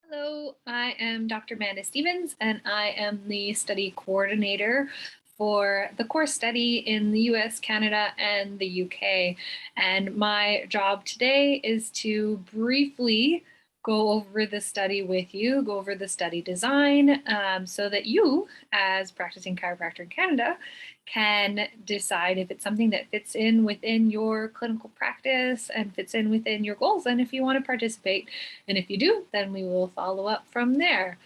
Hello, I am Dr. Amanda Stevens, and I am the study coordinator for the course study in the US, Canada, and the UK. And my job today is to briefly go over the study with you, go over the study design, so that you, as practicing chiropractor in Canada, can decide if it's something that fits in within your clinical practice and fits in within your goals, and if you want to participate. And if you do, then we will follow up from there.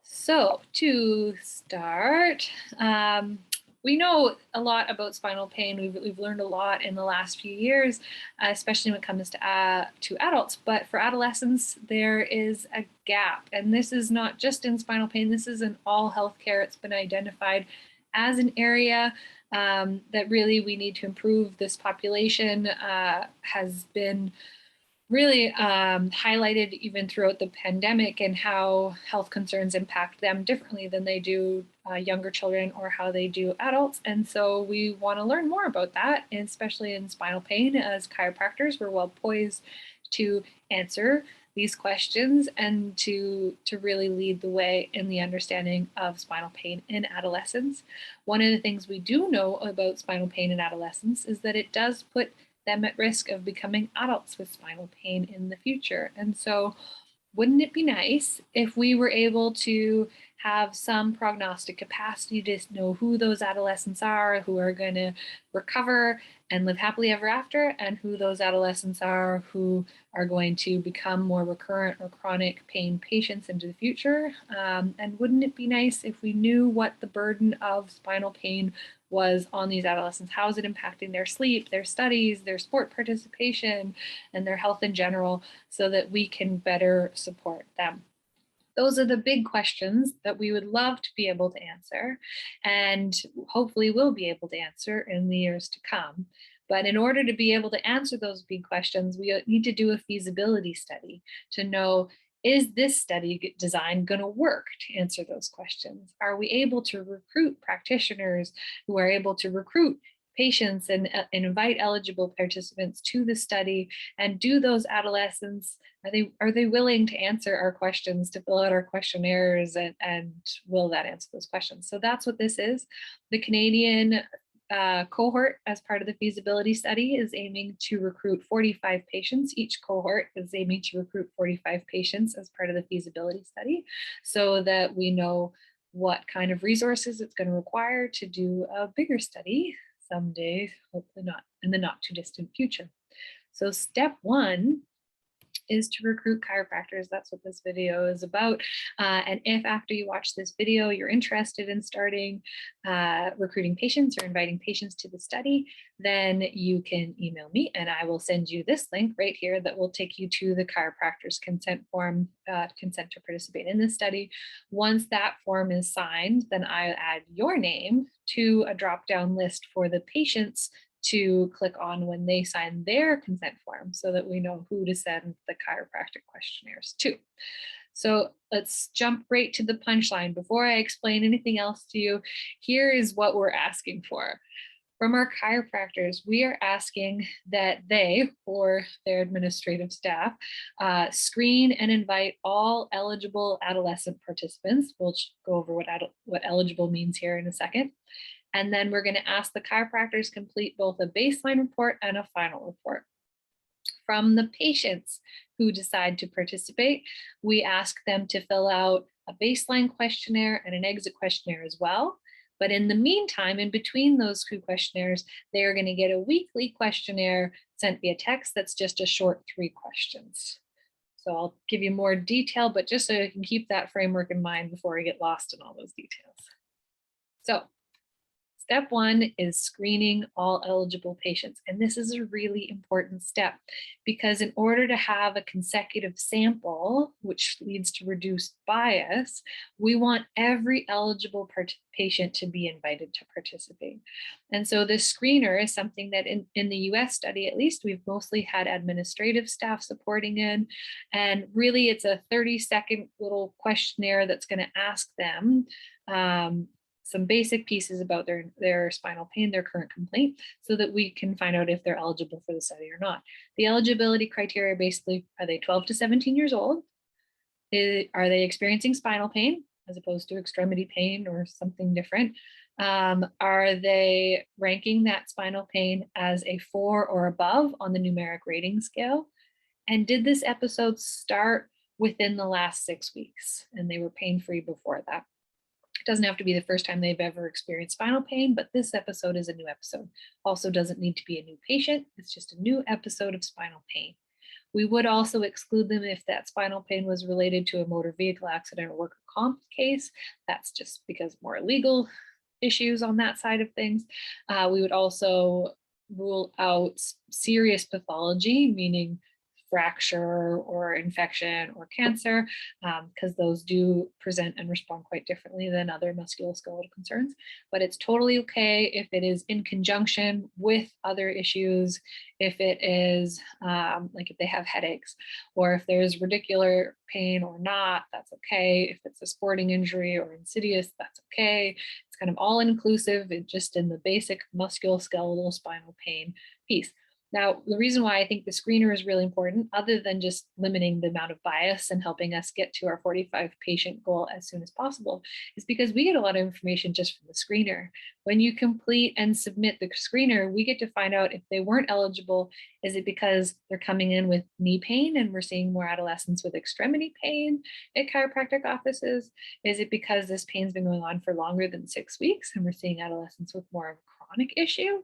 So to start, we know a lot about spinal pain. We've learned a lot in the last few years, especially when it comes to adults. But for adolescents, there is a gap. And this is not just in spinal pain. This is in all healthcare. It's been identified as an area that really we need to improve. This population has been really highlighted even throughout the pandemic, and how health concerns impact them differently than they do younger children or how they do adults. And so we want to learn more about that, and especially in spinal pain. As chiropractors, we're well poised to answer these questions and to really lead the way in the understanding of spinal pain in adolescents. One of the things we do know about spinal pain in adolescents is that it does put them at risk of becoming adults with spinal pain in the future. And so wouldn't it be nice if we were able to have some prognostic capacity to know who those adolescents are who are going to recover and live happily ever after, and who those adolescents are who are going to become more recurrent or chronic pain patients into the future? And wouldn't it be nice if we knew what the burden of spinal pain was on these adolescents? How is it impacting their sleep, their studies, their sport participation, and their health in general, so that we can better support them? Those are the big questions that we would love to be able to answer, and hopefully will be able to answer in the years to come. But in order to be able to answer those big questions, we need to do a feasibility study to know, is this study design going to work to answer those questions? Are we able to recruit practitioners who are able to recruit patients and invite eligible participants to the study? And do those adolescents, are they willing to answer our questions, to fill out our questionnaires, and will that answer those questions? So that's what this is. The Canadian cohort, as part of the feasibility study, is aiming to recruit 45 patients. Each cohort is aiming to recruit 45 patients as part of the feasibility study, so that we know what kind of resources it's going to require to do a bigger study someday, hopefully not in the not too distant future. So step one is to recruit chiropractors. That's what this video is about. And if after you watch this video, you're interested in starting recruiting patients or inviting patients to the study, then you can email me and I will send you this link right here that will take you to the chiropractor's consent form, consent to participate in this study. Once that form is signed, then I add your name to a drop-down list for the patients to click on when they sign their consent form, so that we know who to send the chiropractic questionnaires to. So let's jump right to the punchline. Before I explain anything else to you, here is what we're asking for. From our chiropractors, we are asking that they, or their administrative staff, screen and invite all eligible adolescent participants. We'll go over what eligible means here in a second. And then we're going to ask the chiropractors complete both a baseline report and a final report. From the patients who decide to participate, we ask them to fill out a baseline questionnaire and an exit questionnaire as well. But in the meantime, in between those two questionnaires, they are going to get a weekly questionnaire sent via text that's just a short 3 questions. So I'll give you more detail, but just so you can keep that framework in mind before I get lost in all those details. So step one is screening all eligible patients. And this is a really important step, because in order to have a consecutive sample, which leads to reduced bias, we want every eligible patient to be invited to participate. And so this screener is something that in the US study, at least, we've mostly had administrative staff supporting in. And really, it's a 30-second little questionnaire that's going to ask them some basic pieces about their spinal pain, their current complaint, so that we can find out if they're eligible for the study or not. The eligibility criteria basically, are they 12 to 17 years old? Are they experiencing spinal pain as opposed to extremity pain or something different? Are they ranking that spinal pain as a 4 or above on the numeric rating scale? And did this episode start within the last 6 weeks and they were pain free before that? It doesn't have to be the first time they've ever experienced spinal pain, but this episode is a new episode. Also, doesn't need to be a new patient, it's just a new episode of spinal pain. We would also exclude them if that spinal pain was related to a motor vehicle accident or worker comp case. That's just because more legal issues on that side of things. We would also rule out serious pathology, meaning fracture or infection or cancer, because those do present and respond quite differently than other musculoskeletal concerns. But it's totally okay if it is in conjunction with other issues, if it is like if they have headaches, or if there's radicular pain or not, that's okay. If it's a sporting injury or insidious, that's okay. It's kind of all inclusive, just in the basic musculoskeletal spinal pain piece. Now, the reason why I think the screener is really important, other than just limiting the amount of bias and helping us get to our 45 patient goal as soon as possible, is because we get a lot of information just from the screener. When you complete and submit the screener, we get to find out if they weren't eligible. Is it because they're coming in with knee pain and we're seeing more adolescents with extremity pain at chiropractic offices? Is it because this pain's been going on for longer than 6 weeks and we're seeing adolescents with more of a chronic issue?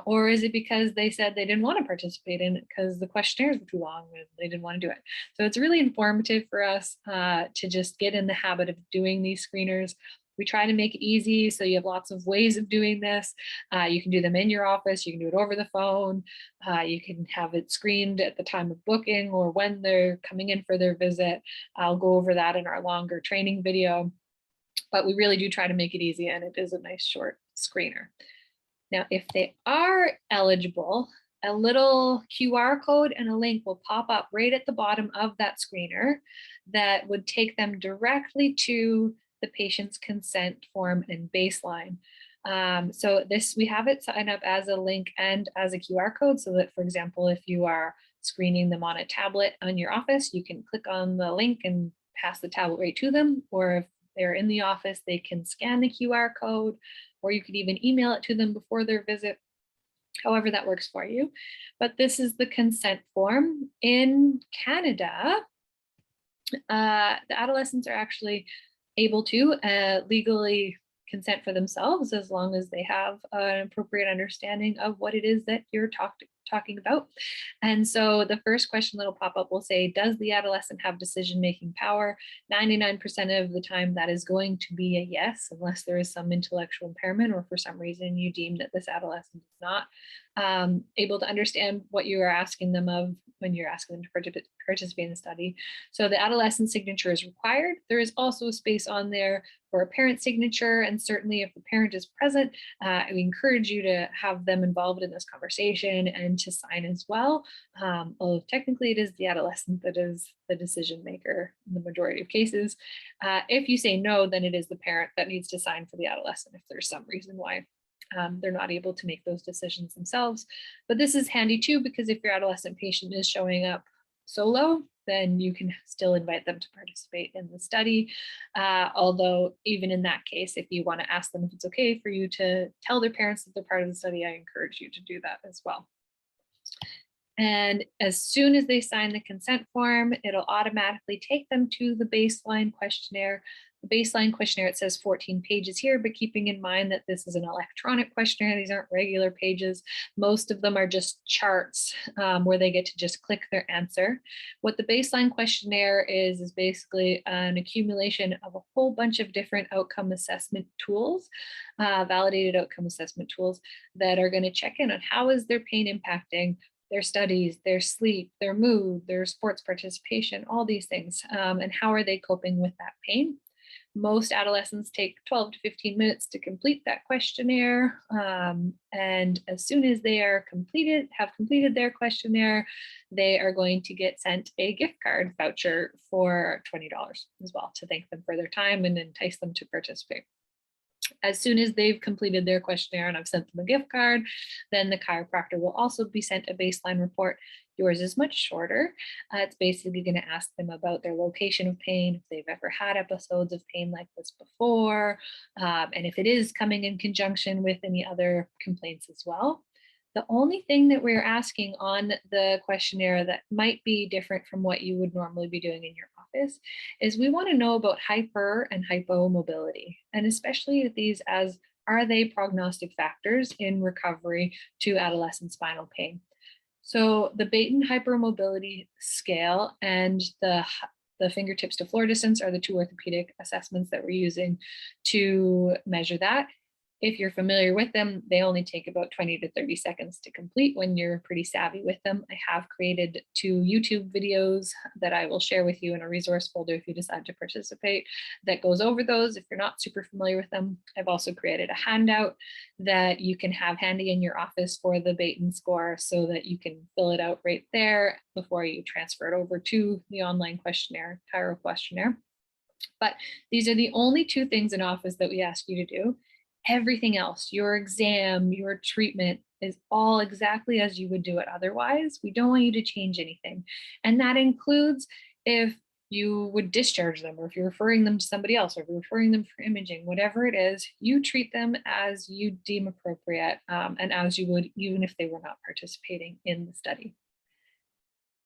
Or is it because they said they didn't want to participate in it because the questionnaires were too long and they didn't want to do it? So it's really informative for us to just get in the habit of doing these screeners. We try to make it easy, so you have lots of ways of doing this. You can do them in your office, you can do it over the phone, you can have it screened at the time of booking or when they're coming in for their visit. I'll go over that in our longer training video, but we really do try to make it easy, and it is a nice short screener. Now, if they are eligible, a little QR code and a link will pop up right at the bottom of that screener that would take them directly to the patient's consent form and baseline. So this, we have it sign up as a link and as a QR code, so that, for example, if you are screening them on a tablet on your office, you can click on the link and pass the tablet right to them. Or if they're in the office, they can scan the QR code, or you could even email it to them before their visit, however that works for you. But this is the consent form. In Canada, the adolescents are actually able to legally consent for themselves as long as they have an appropriate understanding of what it is that you're talking about. And so the first question that'll pop up will say, does the adolescent have decision-making power? 99% of the time that is going to be a yes, unless there is some intellectual impairment or for some reason you deem that this adolescent is not able to understand what you are asking them of when you're asking them to participate in the study. So the adolescent signature is required. There is also a space on there for a parent signature, and certainly if the parent is present, we encourage you to have them involved in this conversation and to sign as well. Although technically it is the adolescent that is the decision maker in the majority of cases. If you say no, then it is the parent that needs to sign for the adolescent if there's some reason why they're not able to make those decisions themselves. But this is handy too, because if your adolescent patient is showing up solo, then you can still invite them to participate in the study. Although even in that case, if you want to ask them if it's okay for you to tell their parents that they're part of the study, I encourage you to do that as well. And as soon as they sign the consent form, it'll automatically take them to the baseline questionnaire. The baseline questionnaire, it says 14 pages here, but keeping in mind that this is an electronic questionnaire, these aren't regular pages. Most of them are just charts where they get to just click their answer. What the baseline questionnaire is basically an accumulation of a whole bunch of different outcome assessment tools, validated outcome assessment tools that are going to check in on how is their pain impacting their studies, their sleep, their mood, their sports participation, all these things, and how are they coping with that pain. Most adolescents take 12 to 15 minutes to complete that questionnaire. And as soon as they have completed their questionnaire, they are going to get sent a gift card voucher for $20 as well to thank them for their time and entice them to participate. As soon as they've completed their questionnaire and I've sent them a gift card, then the chiropractor will also be sent a baseline report. Yours is much shorter. It's basically going to ask them about their location of pain, if they've ever had episodes of pain like this before, and if it is coming in conjunction with any other complaints as well. The only thing that we're asking on the questionnaire that might be different from what you would normally be doing in your office is we want to know about hyper and hypomobility, and especially these as are they prognostic factors in recovery to adolescent spinal pain. So the Baton hypermobility scale and the fingertips to floor distance are the two orthopedic assessments that we're using to measure that. If you're familiar with them, they only take about 20 to 30 seconds to complete when you're pretty savvy with them. I have created 2 YouTube videos that I will share with you in a resource folder if you decide to participate that goes over those if you're not super familiar with them. I've also created a handout that you can have handy in your office for the Baton score so that you can fill it out right there before you transfer it over to the online questionnaire, Chiro questionnaire. But these are the only 2 things in office that we ask you to do. Everything else, your exam, your treatment is all exactly as you would do it otherwise. We don't want you to change anything. And that includes if you would discharge them, or if you're referring them to somebody else, or if you're referring them for imaging, whatever it is, you treat them as you deem appropriate, and as you would even if they were not participating in the study.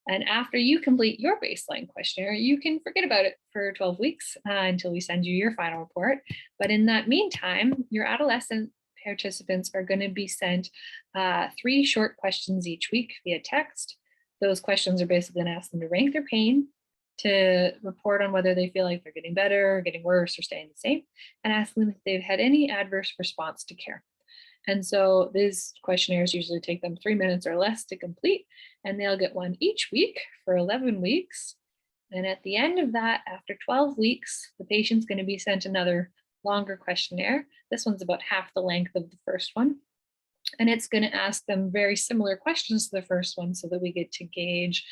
And after you complete your baseline questionnaire, you can forget about it for 12 weeks until we send you your final report. But in that meantime, your adolescent participants are going to be sent 3 short questions each week via text. Those questions are basically going to ask them to rank their pain, to report on whether they feel like they're getting better, or getting worse, or staying the same, and ask them if they've had any adverse response to care. And so these questionnaires usually take them 3 minutes or less to complete, and they'll get one each week for 11 weeks. And at the end of that, after 12 weeks, the patient's going to be sent another longer questionnaire. This one's about half the length of the first one. And it's going to ask them very similar questions to the first one so that we get to gauge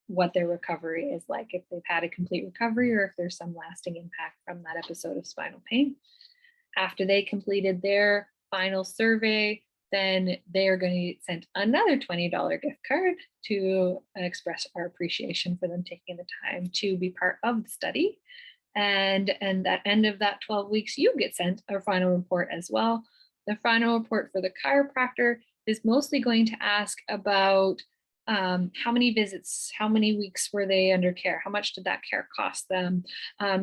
what their recovery is like, if they've had a complete recovery or if there's some lasting impact from that episode of spinal pain. After they completed their final survey, then they are going to get sent another $20 gift card to express our appreciation for them taking the time to be part of the study. And at the end of that 12 weeks, you get sent a final report as well. The final report for the chiropractor is mostly going to ask about how many visits, how many weeks were they under care, how much did that care cost them,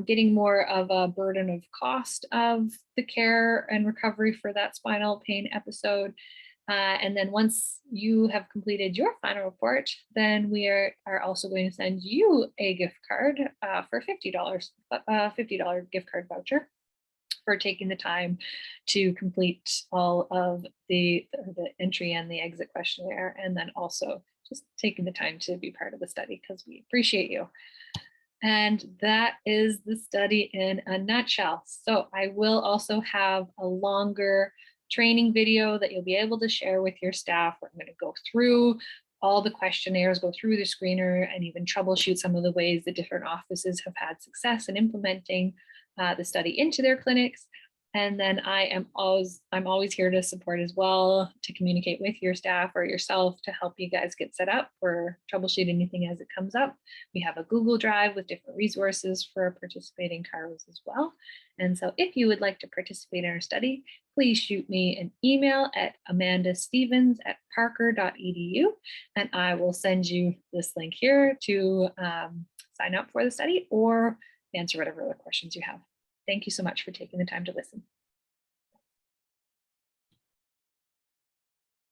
getting more of a burden of cost of the care and recovery for that spinal pain episode. And then once you have completed your final report, then we are also going to send you a gift card for $50, $50 gift card voucher for taking the time to complete all of the entry and the exit questionnaire, and then also just taking the time to be part of the study because we appreciate you. And that is the study in a nutshell. So I will also have a longer training video that you'll be able to share with your staff, where I'm going to go through all the questionnaires, go through the screener, and even troubleshoot some of the ways that different offices have had success in implementing the study into their clinics. And then I'm always here to support as well, to communicate with your staff or yourself to help you guys get set up or troubleshoot anything as it comes up. We have a Google Drive with different resources for participating chiros as well. And so if you would like to participate in our study, please shoot me an email at amandastevens@parker.edu, and I will send you this link here to sign up for the study or answer whatever other questions you have. Thank you so much for taking the time to listen.